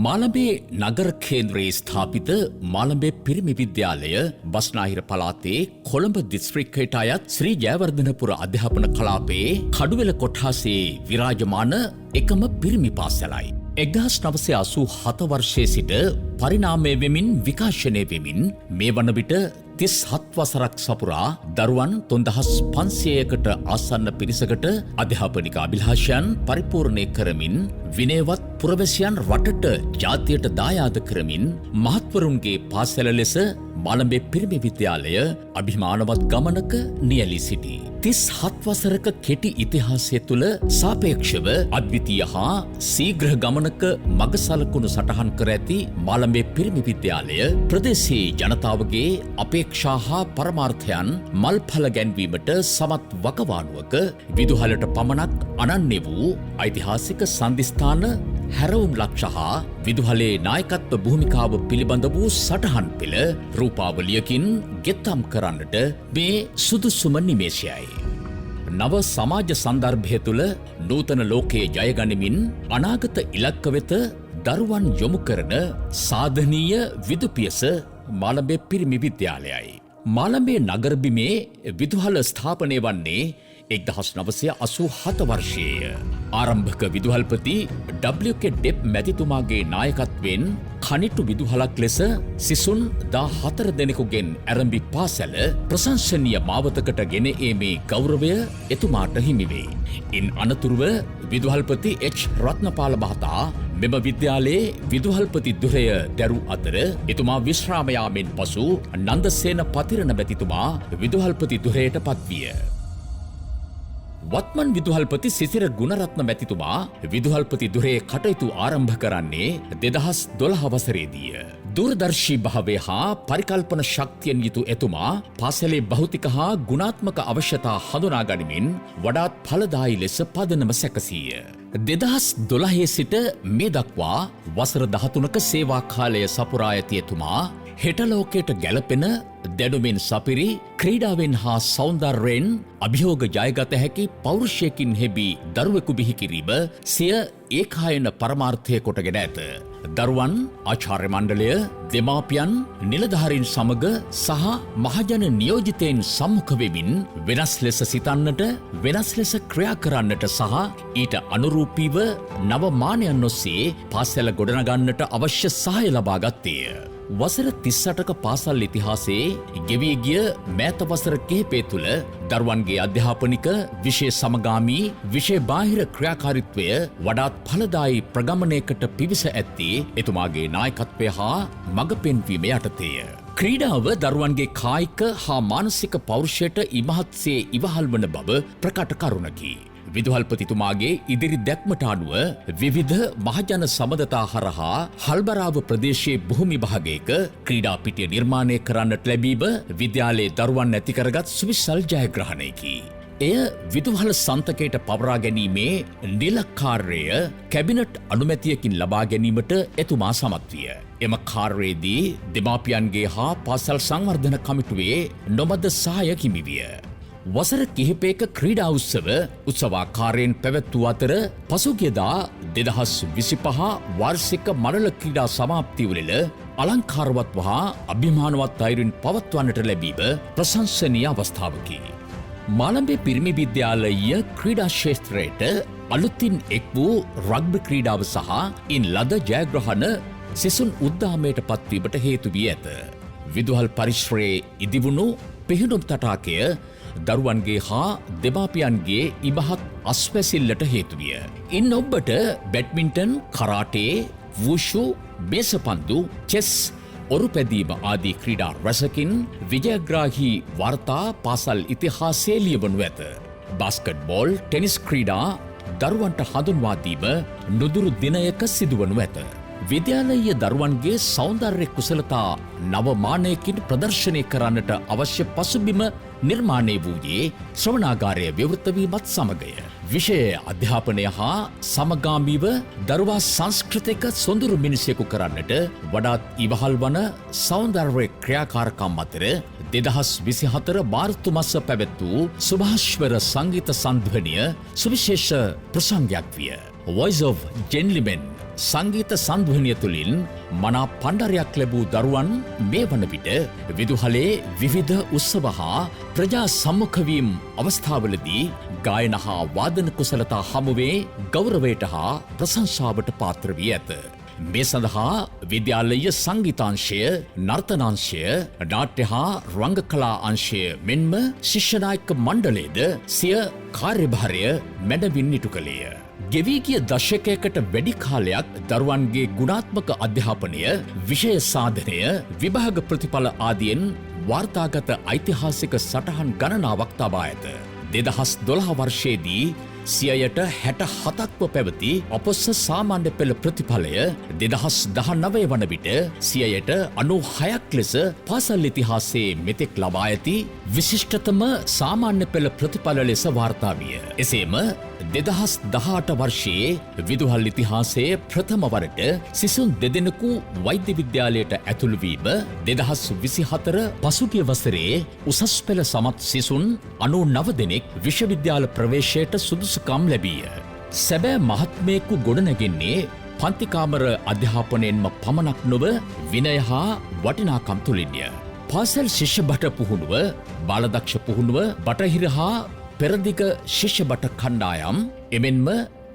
මාළඹේ නගර කේන්ද්‍රයේ ස්ථාපිත මාළඹේ පිරිමි විද්‍යාලය බස්නාහිර පළාතේ කොළඹ දිස්ත්‍රික්කයට අයත් ශ්‍රී ජයවර්ධනපුර අධ්‍යාපන කලාපයේ කඩුවෙල කොට්ටාසේ විරාජමාන එකම පිරිමි පාසලයි. 1987 වර්ෂයේ සිට පරිණාමය වෙමින් විකාශනය වෙමින් මේ වන විට 37 වසරක් සපුරා දරුවන් 3500කට ආසන්න පිරිසකට අධ්‍යාපනික අභිලාෂයන් පරිපූර්ණය කරමින් විනයවත් පුරවැසියන් රටට ජාතියට දායාද කරමින් මහත්වරුන්ගේ පාසල ලෙස මාළඹේ පිරිමි විද්‍යාලය අභිමානවත් ගමනක නියැලී සිටී. 37 වසරක කෙටි ඉතිහාසය තුළ සාපේක්ෂව අද්විතීය හා සීඝ්‍ර ගමනක මගසලකුණු සටහන් කර ඇති මාළඹේ පිරිමි විද්‍යාලය ප්‍රදේශයේ ජනතාවගේ අපේක්ෂා හා පරමාර්ථයන් මල්ඵල ගැන්වීමට සමත් වකවානුවක විදුහලට පමණක් අනන්‍ය වූ ඓතිහාසික සන්ධිස්ථාන හැරවුම් ලක්ෂ හා විදුහලේ නායකත්ව භූමිකාව පිළිබඳ වූ සටහන් පෙළ රූපාවලියකින් ගෙත්තම් කරන්නට මේ සුදුසුම නිමේෂයයි. නව සමාජ සන්දර්භය තුළ නූතන ලෝකයේ ජයගනිමින් අනාගත ඉලක්ක වෙත දරුවන් යොමු කරන සාධනීය විදුපියස මාළඹේ පිරිමි විද්‍යාලයයි. මාළඹේ නගරබිමේ විදුහල ස්ථාපනය වන්නේ 1987 වර්ෂයේය. ආරම්භක විදුහල්පති W.K. ඩෙප් මැතිතුමාගේ නායකත්වයෙන් කනිටු විදුහලක් ලෙස සිසුන් 14 දෙනෙකුගෙන් ආරම්භි පාසල ප්‍රශංසනීය මාවතකට ගෙන ඒමේ ගෞරවය එතුමාට හිමි වේ. ඉන් අනතුරුව විදුහල්පති H. රත්නපාල මහතා මෙම විද්‍යාලයේ විදුහල්පති ධුරය දැරූ අතර එතුමා විශ්‍රාම යාමෙන් පසු නන්දසේන පතිරණ මැතිතුමා විදුහල්පති ධුරයට පත්විය. වත්මන් විදුහල්පති සිසිර ගුණරත්න මැතිතුමා විදුහල්පති ධුරයේ කටයුතු ආරම්භ කරන්නේ 2012 වසරේදීය. දූරදර්ශී භාවය හා පරිකල්පන ශක්තියෙන් යුතු එතුමා පාසලේ භෞතික හා ගුණාත්මක අවශ්‍යතා හඳුනා ගනිමින් වඩාත් ඵලදායී ලෙස පදනම සැකසීය. 2012 සිට මේ දක්වා වසර 13ක සේවා කාලය සපුරා ඇති එතුමා හෙට ලෝකයට ගැලපෙන දැනුමින් සපිරි ක්‍රීඩාවෙන් හා සෞන්දර්යයෙන් අභියෝග ජයගත හැකි පෞරුෂයකින් හෙබි දරුවෙකු බිහි කිරීම සිය ඒකායන පරමාර්ථය කොටගෙන ඇත. දරුවන් ආචාර්ය මණ්ඩලය දෙමාපියන් නිලධාරීන් සමග සහ මහජන නියෝජිතයින් සම්මුඛ වෙමින් වෙනස් ලෙස සිතන්නට වෙනස් ලෙස ක්‍රියා කරන්නට සහ ඊට අනුරූපීව නව මානයන් ඔස්සේ පාසල ගොඩනගන්නට අවශ්‍ය සහාය ලබා ගත්තේය. වසර 38ක පාසල් ඉතිහාසයේ ගෙවී ගිය මෑත වසර කිහිපය තුළ දරුවන්ගේ අධ්‍යාපනික විෂය සමගාමී විෂය බාහිර ක්‍රියාකාරීත්වය වඩාත් ඵලදායී ප්‍රගමනයකට පිවිස ඇත්තේ එතුමාගේ නායකත්වය හා මඟ පෙන්වීම යටතේය. ක්‍රීඩාව දරුවන්ගේ කායික හා මානසික පෞරුෂයට ඉමහත්සේ ඉවහල් වන බව ප්‍රකට කරුණකි. විදුහල්පතිතුමාගේ ඉදිරි දැක්මට අනුව විවිධ මහජන සබඳතා හරහා හල්බරාව ප්‍රදේශයේ භූමි භාගයක ක්‍රීඩා පිටිය නිර්මාණය කරන්නට ලැබීම විද්‍යාලයේ දරුවන් ඇති කරගත් සුවිසල් ජයග්‍රහණයකි. එය විදුහල සන්තකයට පවරා ගැනීමේ නිලකාර්යය කැබිනට් අනුමැතියකින් ලබා ගැනීමට එතුමා සමත් විය. එම කාර්යයේදී දෙමාපියන්ගේ හා පාසල් සංවර්ධන කමිටුවේ නොමද සහාය හිමි විය. වසර කිහිපයක ක්‍රීඩා උත්සවාකාරයෙන් පැවැත්වූ අතර පසුගියදා 2025 වාර්ෂික මඩල ක්‍රීඩා සමාප්තිවල අලංකාරවත් හා අභිමානවත් අයුරින් පවත්වන්නට ලැබීම ප්‍රශංසනීය අවස්ථාවකි. මාළඹේ පිරිමි විද්‍යාලීය ක්‍රීඩා ක්ෂේත්‍රයට අලුතින් එක් වූ රග්බි ක්‍රීඩාව සහ ඉන් ලද ජයග්‍රහණ සිසුන් උද්දාමයට පත්වීමට හේතු වී ඇත. විදුහල් පරිශ්‍රයේ ඉදිවුණු පිහිනුම් තටාකය දරුවන්ගේ හා දෙමාපියන්ගේ ඉමහත් අස්වැසිල්ලට හේතුවිය. ඉන් ඔබට බැඩ්මින්ටන්, කරාටේ, වූෂු, මේසපන්දු, චෙස්, ඔරුපැදීම ආදී ක්‍රීඩා රැසකින් විජයග්‍රාහී වාර්තා පාසල් ඉතිහාසයේ ලියවනු ඇත. බාස්කට්බෝල්, ටෙනිස් ක්‍රීඩා දරුවන්ට හඳුන්වා දීම නුදුරු දිනයක සිදුවනු ඇත. විද්‍යාලීය දරුවන්ගේ සෞන්දර්ය කුසලතා නව මානයකින් ප්‍රදර්ශනය කරන්නට අවශ්‍ය පසුබිම නිර්මාණය වූයේ ශ්‍රවණාගාරය විවෘත වීමත් සමගය. විෂය අධ්‍යාපනය හා සමගාමීව දරුවා සංස්කෘතික සොඳුරු මිනිසෙකු කරන්නට වඩාත් ඉවහල් වන සෞන්දර්ය ක්‍රියාකාරකම් අතර 2024 මාර්තු මාස පැවැත් වූ සුභාශ්වර සංගීත සංධ්වනිය සුවිශේෂ ප්‍රසංගයක් විය. Voice of Gentlemen සංගීත සංධ්වනිය තුළින් මනා පණ්ඩරයක් ලැබූ දරුවන් මේ වන විට විදුහලේ විවිධ උත්සව හා ප්‍රජා සම්මුඛවීම් අවස්ථාවලදී ගායන හා වාදන කුසලතා හමුවේ ගෞරවයට හා ප්‍රශංසාවට පාත්‍ර වී ඇත. මේ සඳහා විද්‍යාලීය සංගීතාංශය, නර්තනාංශය, නාට්‍ය හා රංගකලා අංශය මෙන්ම ශිෂ්‍යනායක මණ්ඩලයද සිය කාර්යභාරය මැනවින් ඉටු කළේය. ගෙවී ගිය දශකයකට වැඩි කාලයක් දරුවන්ගේ ගුණාත්මක අධ්‍යාපනය, විෂය සාධනය, විභාග ප්‍රතිඵල ආදියෙන් වාර්තාගත ඓතිහාසික සටහන් ගණනාවක් තබා ඇත. 2012 වර්ෂයේදී 67%ක්ව පැවති අපොස්ස සාමාන්‍ය පෙළ ප්‍රතිඵලය 2019 වන විට 96%ක් ලෙස පාසල් ඉතිහාසයේ මෙතෙක් ලබා ඇති විශිෂ්ටතම සාමාන්‍ය පෙළ ප්‍රතිඵල ලෙස වාර්තා විය. එසේම 2018 වර්ෂයේ විදුහල් ඉතිහාසයේ ප්‍රථම වරට සිසුන් දෙදෙනෙකු වෛද්‍ය විද්‍යාලයට ඇතුළු වීම, 2024 පසුගිය වසරේ උසස් පෙළ සමත් සිසුන් 99 දෙනෙක් විශ්වවිද්‍යාල ප්‍රවේශයට සුදුසුකම් ලැබීය. සැබෑ මහත්මයෙකු ගොඩනැගෙන්නේ පන්තිකාමර අධ්‍යාපනයෙන්ම පමණක් නොව විනය හා වටිනාකම් තුළින්ය. පාසල් ශිෂ්‍ය බට පුහුණුව, බාලදක්ෂ පුහුණුව, බටහිර හා පෙරදිග ශිෂ්‍ය බට කණ්ඩායම් එමෙන්ම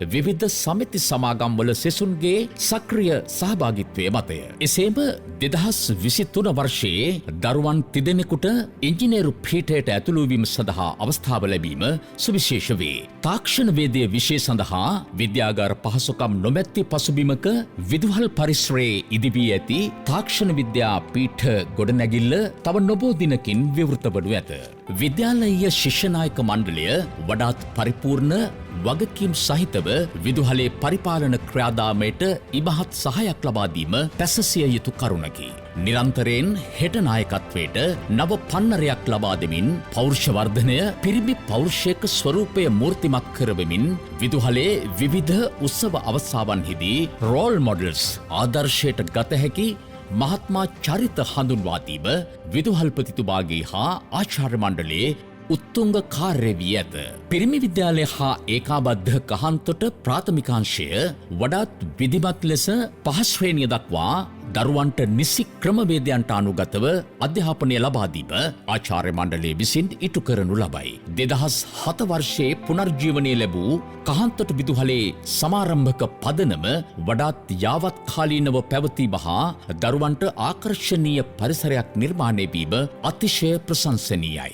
විවිධ සමිති සමාගම්වල සෙසුන්ගේ සක්‍රිය සහභාගිත්වය මතය. එසේම 2023 වර්ෂයේ දරුවන් තිදෙනෙකුට ඉංජිනේරු පීඨයට ඇතුළු වීම සඳහා අවස්ථාව ලැබීම සුවිශේෂ වේ. තාක්ෂණ වේදයේ විෂය සඳහා විද්‍යාගාර පහසුකම් නොමැති පසුබිමක විදුහල් පරිසරයේ ඉදිවී ඇති තාක්ෂණ විද්‍යා පීඨ ගොඩනැගිල්ල තව නොබෝ දිනකින් විවෘත වනු ඇත. විද්‍යාලීය ශිෂ්‍යනායක මණ්ඩලය වඩාත් පරිපූර්ණ වගකීම් සහිතව විදුහලේ පරිපාලන ක්‍රියාදාමයට ඉමහත් සහයක් ලබා දීම පැසසිය යුතු කරුණකි. නිරන්තරයෙන් හෙට නායකත්වයට නව පන්නරයක් ලබා දෙමින් පෞරුෂ වර්ධනය, පිරිමි පෞරුෂයක ස්වරූපය මූර්තිමත් කරවමින් විදුහලේ විවිධ උත්සව අවස්ථාවන්හිදී රෝල් මොඩල්ස් ආදර්ශයට ගත හැකි මහත්මා චරිත හඳුන්වා දීම විදුහල්පතිතුමාගේ හා ආචාර්ය මණ්ඩලයේ උත්තුංග කාර්ය වී ඇත. පිරිමි විද්‍යාලය හා ඒකාබද්ධ කහන්තොට ප්‍රාථමිකාංශය වඩාත් විධිමත් ලෙස පහ ශ්‍රේණිය දක්වා දරුවන්ට නිසි ක්‍රමවේදයන්ට අනුගතව අධ්‍යාපනය ලබා දීම ආචාර්ය මණ්ඩලය විසින් ඉටු කරනු ලබයි. 2007 වර්ෂයේ පුනර්ජීවනය ලැබූ කහන්තොට විදුහලේ සමාරම්භක පදනම වඩාත් යාවත්කාලීනව පැවතීම හා දරුවන්ට ආකර්ෂණීය පරිසරයක් නිර්මාණය වීම අතිශය ප්‍රශංසනීයයි.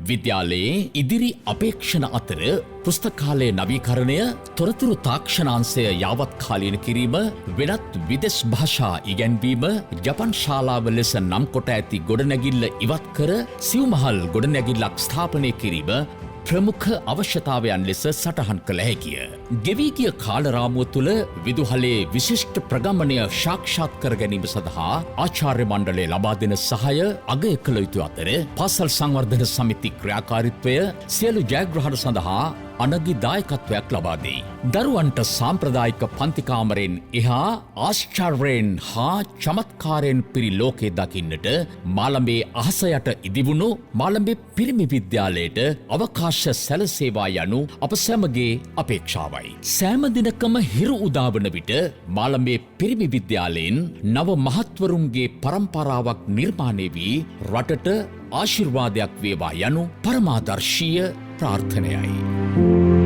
විද්‍යාලයේ ඉදිරි අපේක්ෂණ අතර පුස්තකාලය නවීකරණය, තොරතුරු තාක්ෂණාංශය යාවත්කාලීන කිරීම, වෙනත් විදෙස් භාෂා ඉගැන්වීම, ජපන් ශාලාව ලෙස නම් කොට ඇති ගොඩනැගිල්ල ඉවත් කර සිව්මහල් ගොඩනැගිල්ලක් ස්ථාපනය කිරීම ප්‍රමුඛ අවශ්‍යතාවයන් ලෙස සටහන් කළ හැකිය. ගෙවී ගිය කාලරාමුව තුළ විදුහලේ විශිෂ්ට ප්‍රගමනය සාක්ෂාත් කර ගැනීම සඳහා ආචාර්ය මණ්ඩලය ලබා දෙන සහාය අගය කළ යුතු අතර පාසල් සංවර්ධන සමිති ක්‍රියාකාරීත්වය සියලු ජයග්‍රහණ සඳහා අනගි දායකත්වයක් ලබා දෙයි. දරුවන්ට සාම්ප්‍රදායික පන්තිකාමරෙන් එහා ආශ්චර්යයෙන් හා චමත්කාරයෙන් පිරි ලෝකේ දකින්නට මාළඹේ අහස යට ඉදිවුණු මාළඹේ පිරිමි විද්‍යාලයට අවකාශ සැලසේවා යනු අප සැමගේ අපේක්ෂාවයි. සෑම දිනකම හිරු උදාවන විට මාළඹේ පිරිමි විද්‍යාලයෙන් නව මහත්වරුන්ගේ පරම්පරාවක් නිර්මාණය වී රටට ආශිර්වාදයක් වේවා යනු පරමාදර්ශීය ප්‍රාර්ථනයයි.